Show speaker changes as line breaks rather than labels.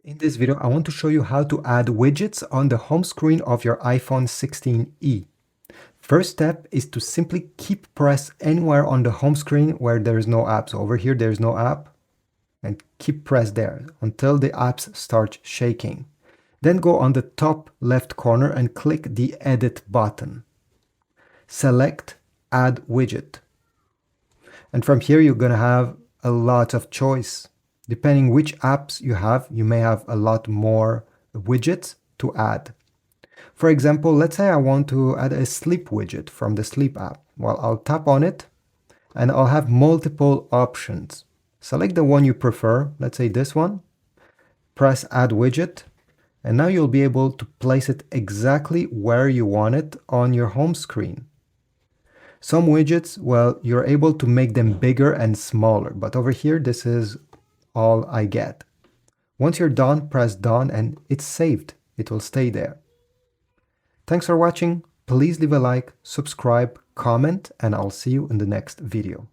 In this video, I want to show you how to add widgets on the home screen of your iPhone 16e. First step is to simply keep press anywhere on the home screen where there is no app. So over here, there's no app, and keep press there until the apps start shaking. Then go on the top left corner and click the Edit button. Select Add Widget. And from here, you're going to have a lot of choice. Depending which apps you have, you may have a lot more widgets to add. For example, let's say I want to add a sleep widget from the sleep app. Well, I'll tap on it and I'll have multiple options. Select the one you prefer, let's say this one, press Add Widget, and now you'll be able to place it exactly where you want it on your home screen. Some widgets, well, you're able to make them bigger and smaller, but over here, this is all I get. Once you're done, press done and it's saved. It will stay there. Thanks for watching. Please leave a like, subscribe, comment, and I'll see you in the next video.